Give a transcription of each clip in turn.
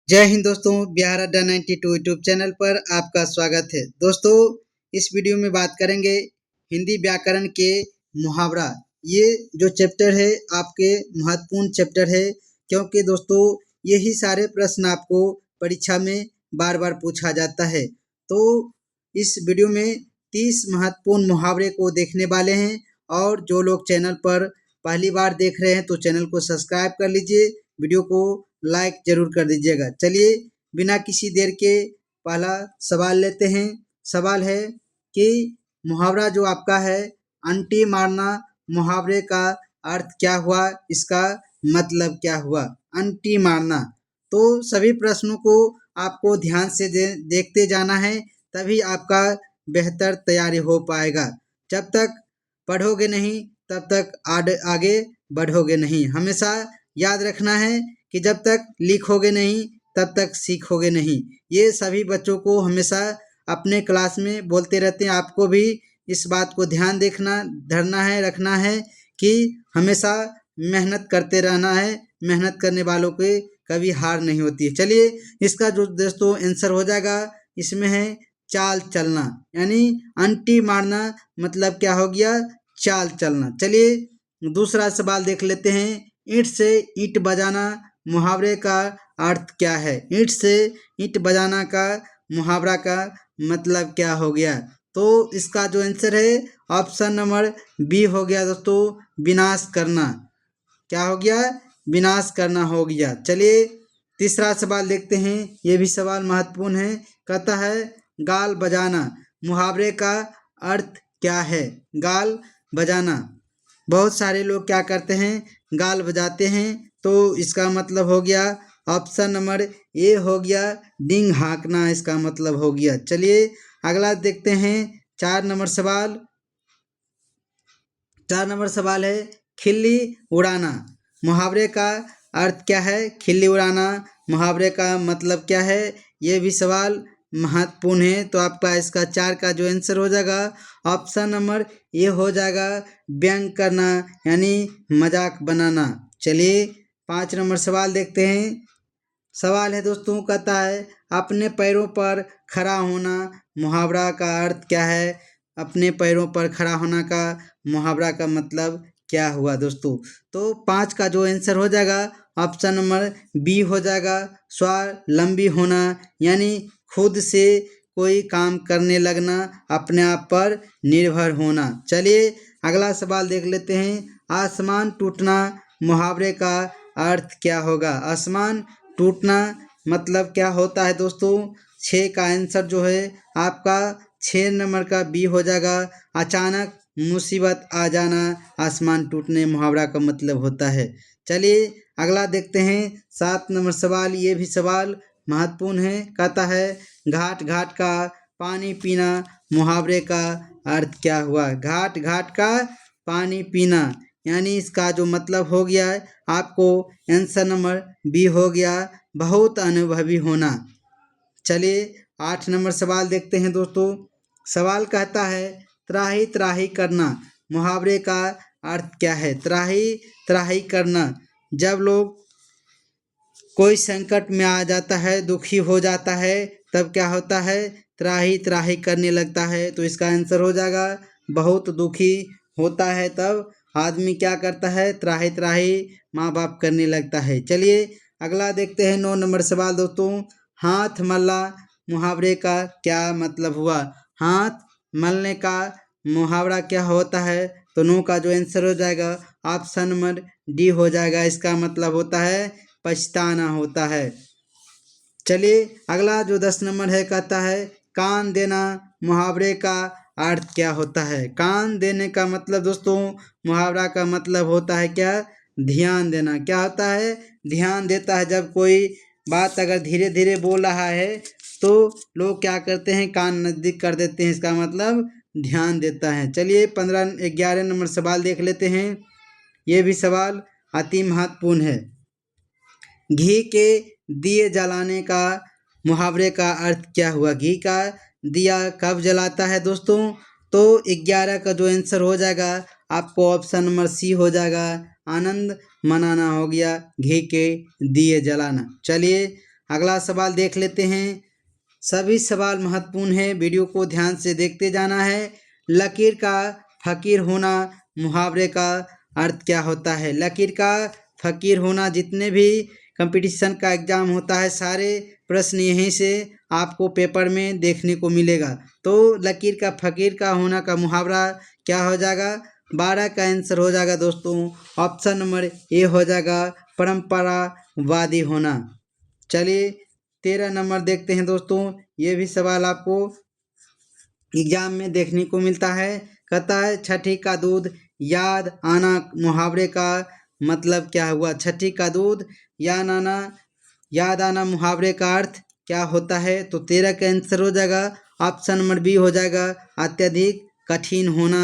जय हिंद दोस्तों, बिहार अड्डा 92 यूट्यूब चैनल पर आपका स्वागत है। दोस्तों, इस वीडियो में बात करेंगे हिंदी व्याकरण के मुहावरा। ये जो चैप्टर है आपके महत्वपूर्ण चैप्टर है, क्योंकि दोस्तों यही सारे प्रश्न आपको परीक्षा में बार बार पूछा जाता है। तो इस वीडियो में 30 महत्वपूर्ण मुहावरे को देखने वाले हैं, और जो लोग चैनल पर पहली बार देख रहे हैं तो चैनल को सब्सक्राइब कर लीजिए, वीडियो को लाइक जरूर कर दीजिएगा। चलिए बिना किसी देर के पहला सवाल लेते हैं। सवाल है कि मुहावरा जो आपका है अंटी मारना, मुहावरे का अर्थ क्या हुआ, इसका मतलब क्या हुआ। अंटी मारना, तो सभी प्रश्नों को आपको ध्यान से देखते जाना है, तभी आपका बेहतर तैयारी हो पाएगा। जब तक पढ़ोगे नहीं तब तक आगे बढ़ोगे नहीं। हमेशा याद रखना है कि जब तक लिखोगे नहीं तब तक सीखोगे नहीं। ये सभी बच्चों को हमेशा अपने क्लास में बोलते रहते हैं। आपको भी इस बात को ध्यान धरना है, रखना है कि हमेशा मेहनत करते रहना है। मेहनत करने वालों के कभी हार नहीं होती है। चलिए इसका जो दोस्तों आंसर हो जाएगा, इसमें है चाल चलना, यानी अंटी मारना मतलब क्या हो गया, चाल चलना। चलिए दूसरा सवाल देख लेते हैं। ईंट से ईंट बजाना, मुहावरे का अर्थ क्या है। ईंट से ईंट बजाना का मुहावरा का मतलब क्या हो गया। तो इसका जो आंसर है ऑप्शन नंबर बी हो गया दोस्तों, विनाश करना। क्या हो गया, विनाश करना हो गया। चलिए तीसरा सवाल देखते हैं, ये भी सवाल महत्वपूर्ण है। कहता है गाल बजाना, मुहावरे का अर्थ क्या है। गाल बजाना, बहुत सारे लोग क्या करते हैं, गाल बजाते हैं, तो इसका मतलब हो गया ऑप्शन नंबर ए हो गया, डिंग हाँकना इसका मतलब हो गया। चलिए अगला देखते हैं। 4 नंबर सवाल है खिल्ली उड़ाना, मुहावरे का अर्थ क्या है। खिल्ली उड़ाना मुहावरे का मतलब क्या है, ये भी सवाल महत्वपूर्ण है। तो आपका इसका 4 का जो आंसर हो जाएगा ऑप्शन नंबर ये हो जाएगा, व्यंग करना यानी मजाक बनाना। चलिए 5 नंबर सवाल देखते हैं। सवाल है दोस्तों, कहता है अपने पैरों पर खड़ा होना, मुहावरा का अर्थ क्या है। अपने पैरों पर खड़ा होना का मुहावरा का मतलब क्या हुआ दोस्तों। तो 5 का जो आंसर हो जाएगा ऑप्शन नंबर बी हो जाएगा, स्वावलंबी होना, यानी खुद से कोई काम करने लगना, अपने आप पर निर्भर होना। चलिए अगला सवाल देख लेते हैं। आसमान टूटना, मुहावरे का अर्थ क्या होगा। आसमान टूटना मतलब क्या होता है दोस्तों। 6 का आंसर जो है आपका 6 नंबर का बी हो जाएगा, अचानक मुसीबत आ जाना, आसमान टूटने मुहावरा का मतलब होता है। चलिए अगला देखते हैं। 7 नंबर सवाल, ये भी सवाल महत्वपूर्ण है। कहता है घाट घाट का पानी पीना, मुहावरे का अर्थ क्या हुआ। घाट घाट का पानी पीना, यानी इसका जो मतलब हो गया है आपको आंसर नंबर बी हो गया, बहुत अनुभवी होना। चलिए 8 नंबर सवाल देखते हैं दोस्तों। सवाल कहता है त्राही त्राही करना, मुहावरे का अर्थ क्या है। त्राही त्राही करना, जब लोग कोई संकट में आ जाता है, दुखी हो जाता है, तब क्या होता है, त्राही त्राही करने लगता है। तो इसका आंसर हो जाएगा, बहुत दुखी होता है तब आदमी क्या करता है, त्राही त्राही माँ बाप करने लगता है। चलिए अगला देखते हैं। 9 नंबर सवाल दोस्तों, हाथ मल्ला, मुहावरे का क्या मतलब हुआ। हाथ मलने का मुहावरा क्या होता है। तो 9 का जो आंसर हो जाएगा ऑप्शन नंबर डी हो जाएगा, इसका मतलब होता है पछताना होता है। चलिए अगला जो 10 नंबर है, कहता है कान देना, मुहावरे का अर्थ क्या होता है। कान देने का मतलब दोस्तों, मुहावरा का मतलब होता है क्या, ध्यान देना। क्या होता है, ध्यान देता है। जब कोई बात अगर धीरे धीरे बोल रहा है तो लोग क्या करते हैं, कान नज़दीक कर देते हैं, इसका मतलब ध्यान देता है। चलिए 11 नंबर सवाल देख लेते हैं। ये भी सवाल अति महत्वपूर्ण है। घी के दिए जलाने का मुहावरे का अर्थ क्या हुआ। घी का दिया कब जलाता है दोस्तों। तो 11 का जो आंसर हो जाएगा आपको ऑप्शन नंबर सी हो जाएगा, आनंद मनाना हो गया, घी के दिए जलाना। चलिए अगला सवाल देख लेते हैं। सभी सवाल महत्वपूर्ण है, वीडियो को ध्यान से देखते जाना है। लकीर का फकीर होना मुहावरे का अर्थ क्या होता है? लकीर का फकीर होना, जितने भी कंपटीशन का एग्जाम होता है सारे प्रश्न यहीं से आपको पेपर में देखने को मिलेगा। तो लकीर का फकीर का होना का मुहावरा क्या हो जाएगा? 12 का आंसर हो जाएगा दोस्तों ऑप्शन नंबर ए हो जाएगा, परंपरावादी होना। चलिए 13 नंबर देखते हैं दोस्तों। ये भी सवाल आपको एग्जाम में देखने को मिलता है। कहता है छठी का दूध याद आना मुहावरे का मतलब क्या हुआ? छठी का दूध याद आना मुहावरे का अर्थ क्या होता है? तो 13 का आंसर हो जाएगा ऑप्शन नंबर बी हो जाएगा, अत्यधिक कठिन होना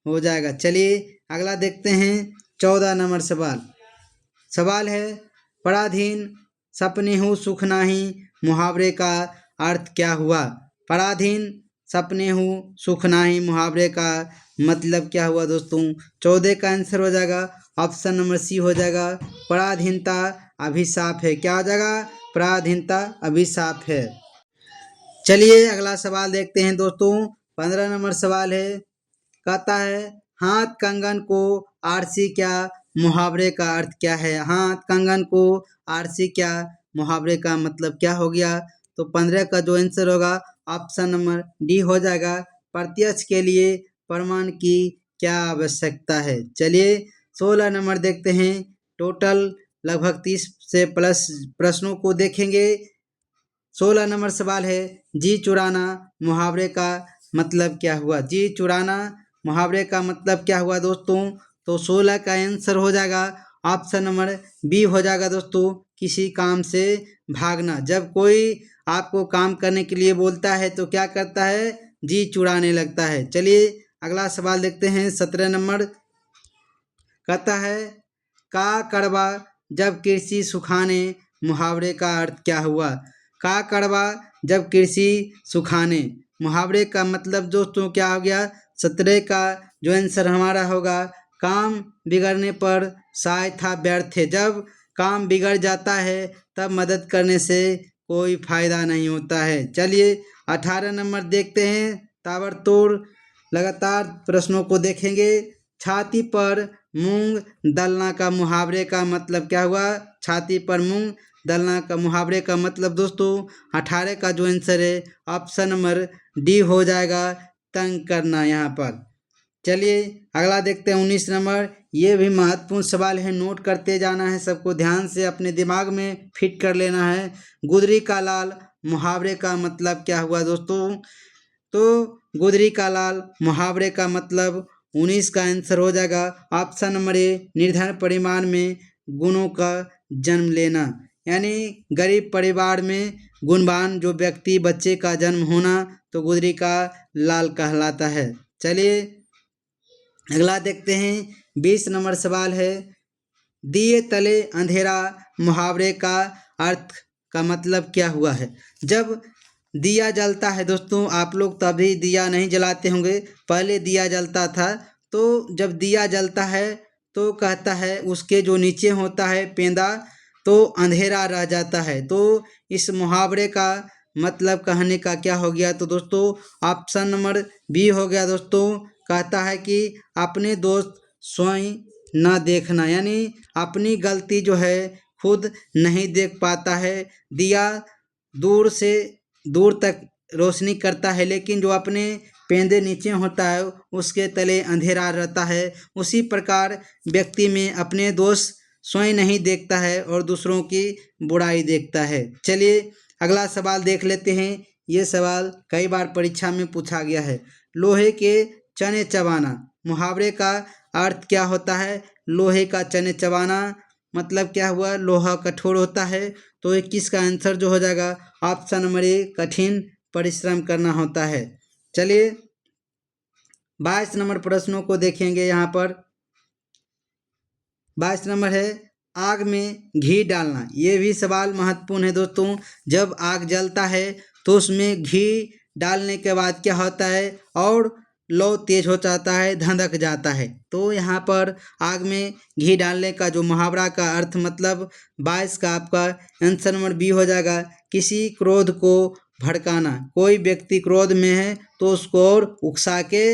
हो जाएगा। चलिए अगला देखते हैं 14 नंबर सवाल है पराधीन सपने हो सुख नाही मुहावरे का अर्थ क्या हुआ? पराधीन सपने हो सुख नाही मुहावरे का मतलब क्या हुआ दोस्तों? 14 का आंसर हो जाएगा ऑप्शन नंबर सी हो जाएगा, पराधीनता अभिशाप है। क्या हो जाएगा? पराधीनता अभिशाप है। चलिए अगला सवाल देखते हैं दोस्तों। 15 नंबर सवाल है, कहता है हाथ कंगन को आरसी क्या मुहावरे का अर्थ क्या है? हाथ कंगन को आरसी क्या मुहावरे का मतलब क्या हो गया? तो 15 का जो आंसर होगा ऑप्शन नंबर डी हो जाएगा, प्रत्यक्ष के लिए प्रमाण की क्या आवश्यकता है। चलिए 16 नंबर देखते हैं। टोटल लगभग 30 से प्लस प्रश्नों को देखेंगे। 16 नंबर सवाल है जी चुराना मुहावरे का मतलब क्या हुआ? जी चुराना मुहावरे का मतलब क्या हुआ दोस्तों? तो 16 का आंसर हो जाएगा ऑप्शन नंबर बी हो जाएगा दोस्तों, किसी काम से भागना। जब कोई आपको काम करने के लिए बोलता है तो क्या करता है? जी चुराने लगता है। चलिए अगला सवाल देखते हैं। 17 नंबर कहता है का कड़वा जब कृषि सुखाने मुहावरे का अर्थ क्या हुआ? का कड़वा जब कृषि सुखाने मुहावरे का मतलब दोस्तों क्या हो गया? 17 का जो आंसर हमारा होगा, काम बिगड़ने पर सहायता व्यर्थ है। जब काम बिगड़ जाता है तब मदद करने से कोई फायदा नहीं होता है। चलिए 18 नंबर देखते हैं। ताबड़तोड़ लगातार प्रश्नों को देखेंगे। छाती पर मूंग दलना का मुहावरे का मतलब क्या हुआ? छाती पर मूंग दलना का मुहावरे का मतलब दोस्तों 18 का जो आंसर है ऑप्शन नंबर डी हो जाएगा, तंग करना यहाँ पर। चलिए अगला देखते हैं 19 नंबर। ये भी महत्वपूर्ण सवाल है, नोट करते जाना है, सबको ध्यान से अपने दिमाग में फिट कर लेना है। गुदरी का लाल मुहावरे का मतलब क्या हुआ दोस्तों? तो गुदरी का लाल मुहावरे का मतलब 19 का आंसर हो जाएगा ऑप्शन नंबर ए, निर्धन परिवार में गुणों का जन्म लेना। यानी गरीब परिवार में गुणवान जो व्यक्ति बच्चे का जन्म होना तो गुदरी का लाल कहलाता है। चलिए अगला देखते हैं। 20 नंबर सवाल है दिए तले अंधेरा मुहावरे का अर्थ का मतलब क्या हुआ है? जब दिया जलता है दोस्तों, आप लोग तभी दिया नहीं जलाते होंगे, पहले दिया जलता था। तो जब दिया जलता है तो कहता है उसके जो नीचे होता है पेंदा, तो अंधेरा रह जाता है। तो इस मुहावरे का मतलब कहने का क्या हो गया? तो दोस्तों ऑप्शन नंबर बी हो गया दोस्तों, कहता है कि अपने दोस्त स्वयं न देखना, यानी अपनी गलती जो है खुद नहीं देख पाता है। दिया दूर से दूर तक रोशनी करता है, लेकिन जो अपने पेंदे नीचे होता है उसके तले अंधेरा रहता है। उसी प्रकार व्यक्ति में अपने दोष स्वयं नहीं देखता है और दूसरों की बुराई देखता है। चलिए अगला सवाल देख लेते हैं। ये सवाल कई बार परीक्षा में पूछा गया है। लोहे के चने चबाना मुहावरे का अर्थ क्या होता है? लोहे का चने चबाना मतलब क्या हुआ? लोहा कठोर होता है। तो 21 का आंसर जो हो जाएगा ऑप्शन नंबर ए, कठिन परिश्रम करना होता है। चलिए 22 नंबर प्रश्नों को देखेंगे। यहाँ पर 22 नंबर है आग में घी डालना। ये भी सवाल महत्वपूर्ण है दोस्तों। जब आग जलता है तो उसमें घी डालने के बाद क्या होता है और लौ तेज हो जाता है, धधक जाता है। तो यहाँ पर आग में घी डालने का जो मुहावरा का अर्थ मतलब 22 का आपका आंसर नंबर बी हो जाएगा। किसी क्रोध को भड़काना, कोई व्यक्ति क्रोध में है तो उसको और उकसा के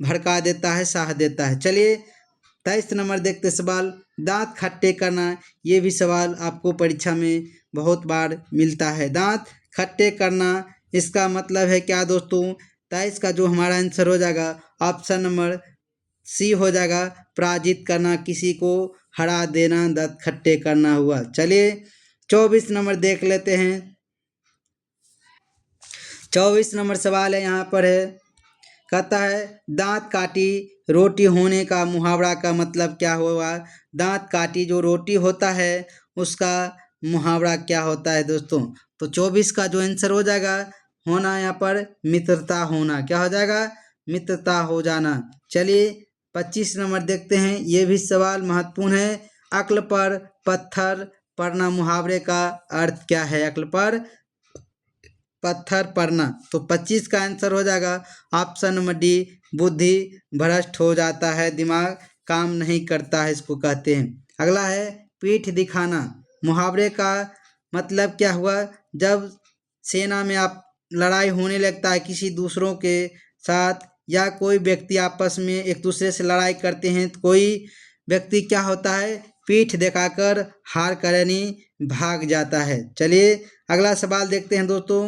भड़का देता है, साह देता है। चलिए 23 नंबर देखते सवाल, दांत खट्टे करना। ये भी सवाल आपको परीक्षा में बहुत बार मिलता है। दांत खट्टे करना इसका मतलब है क्या दोस्तों? 23 का जो हमारा आंसर हो जाएगा ऑप्शन नंबर सी हो जाएगा, पराजित करना, किसी को हरा देना, दांत खट्टे करना हुआ। चलिए 24 नंबर देख लेते हैं। 24 नंबर सवाल है, यहाँ पर है, कहता है दांत काटी रोटी होने का मुहावरा का मतलब क्या हुआ? दांत काटी जो रोटी होता है उसका मुहावरा क्या होता है दोस्तों? तो 24 का जो आंसर हो जाएगा होना यहाँ पर मित्रता होना। क्या हो जाएगा? मित्रता हो जाना। चलिए 25 नंबर देखते हैं। ये भी सवाल महत्वपूर्ण है। अक्ल पर पत्थर पड़ना मुहावरे का अर्थ क्या है? अक्ल पर पत्थर पड़ना। तो 25 का आंसर हो जाएगा ऑप्शन नंबर डी, बुद्धि भ्रष्ट हो जाता है, दिमाग काम नहीं करता है, इसको कहते हैं। अगला है पीठ दिखाना। मुहावरे का मतलब क्या हुआ? जब सेना में आप लड़ाई होने लगता है किसी दूसरों के साथ, या कोई व्यक्ति आपस में एक दूसरे से लड़ाई करते हैं, तो कोई व्यक्ति क्या होता है, पीठ दिखाकर हार करनी भाग जाता है। चलिए अगला सवाल देखते हैं दोस्तों।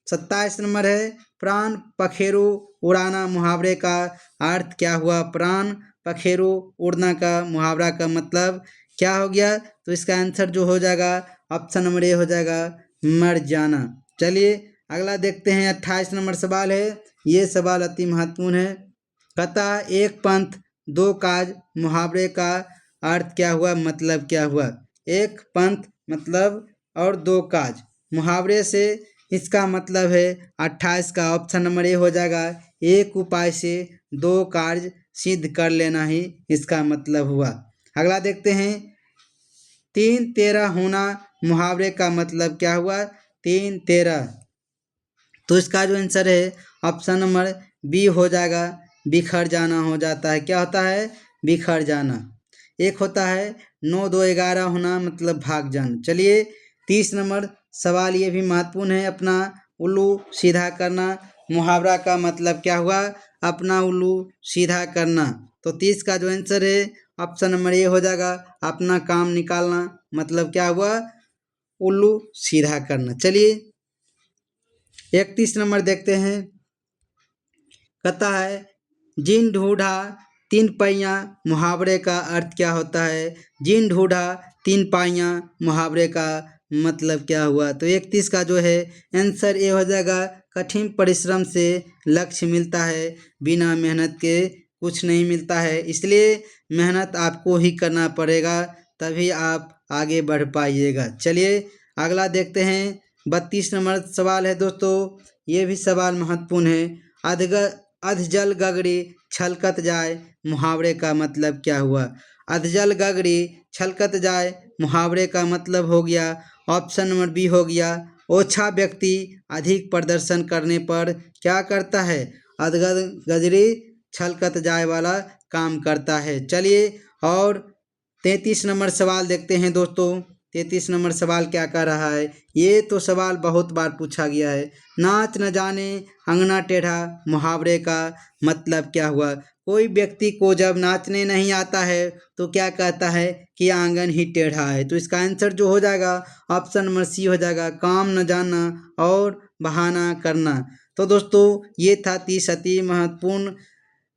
27 नंबर है, प्राण पखेरु उड़ाना मुहावरे का अर्थ क्या हुआ? प्राण पखेरु उड़ना का मुहावरा का मतलब क्या हो गया? तो इसका आंसर जो हो जाएगा ऑप्शन नंबर ए हो जाएगा, मर जाना। चलिए अगला देखते हैं। 28 नंबर सवाल है। ये सवाल अति महत्वपूर्ण है। कहता एक पंथ दो काज मुहावरे का अर्थ क्या हुआ? मतलब क्या हुआ? एक पंथ मतलब और दो काज, मुहावरे से इसका मतलब है 28 का ऑप्शन नंबर ए हो जाएगा, एक उपाय से दो कार्य सिद्ध कर लेना ही इसका मतलब हुआ। अगला देखते हैं। 3-13 होना मुहावरे का मतलब क्या हुआ? 3-13, तो इसका जो आंसर है ऑप्शन नंबर बी हो जाएगा, बिखर जाना हो जाता है। क्या होता है? बिखर जाना। एक होता है 9-2-11 होना मतलब भाग जाना। चलिए 30 नंबर सवाल ये भी महत्वपूर्ण है। अपना उल्लू सीधा करना मुहावरा का मतलब क्या हुआ? अपना उल्लू सीधा करना। तो 30 का जो आंसर है ऑप्शन नंबर ए हो जाएगा, अपना काम निकालना मतलब क्या हुआ? उल्लू सीधा करना। चलिए 31 नंबर देखते हैं। कहता है जिन ढूंढा तीन पहिया मुहावरे का अर्थ क्या होता है? जिन ढूंढा तीन पाइयाँ मुहावरे का मतलब क्या हुआ? तो 31 का जो है आंसर ए हो जाएगा, कठिन परिश्रम से लक्ष्य मिलता है, बिना मेहनत के कुछ नहीं मिलता है, इसलिए मेहनत आपको ही करना पड़ेगा, तभी आप आगे बढ़ पाइएगा। चलिए अगला देखते हैं। 32 नंबर सवाल है दोस्तों। ये भी सवाल महत्वपूर्ण है। अधजल गगरी छलकत जाए मुहावरे का मतलब क्या हुआ? अधजल गगरी छलकत जाए मुहावरे का मतलब हो गया ऑप्शन नंबर बी हो गया, ओछा व्यक्ति अधिक प्रदर्शन करने पर क्या करता है? अधजल गगरी छलकत जाए वाला काम करता है। चलिए और 33 नंबर सवाल देखते हैं दोस्तों। 33 नंबर सवाल क्या कह रहा है? ये तो सवाल बहुत बार पूछा गया है। नाच न जाने अंगना टेढ़ा मुहावरे का मतलब क्या हुआ? कोई व्यक्ति को जब नाचने नहीं आता है तो क्या कहता है कि आंगन ही टेढ़ा है। तो इसका आंसर जो हो जाएगा ऑप्शन नंबर सी हो जाएगा, काम न जानना और बहाना करना। तो दोस्तों ये था 30 अति महत्वपूर्ण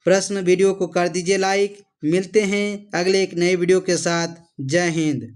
प्रश्न। वीडियो को कर दीजिए लाइक। मिलते हैं अगले एक नए वीडियो के साथ। जय हिंद।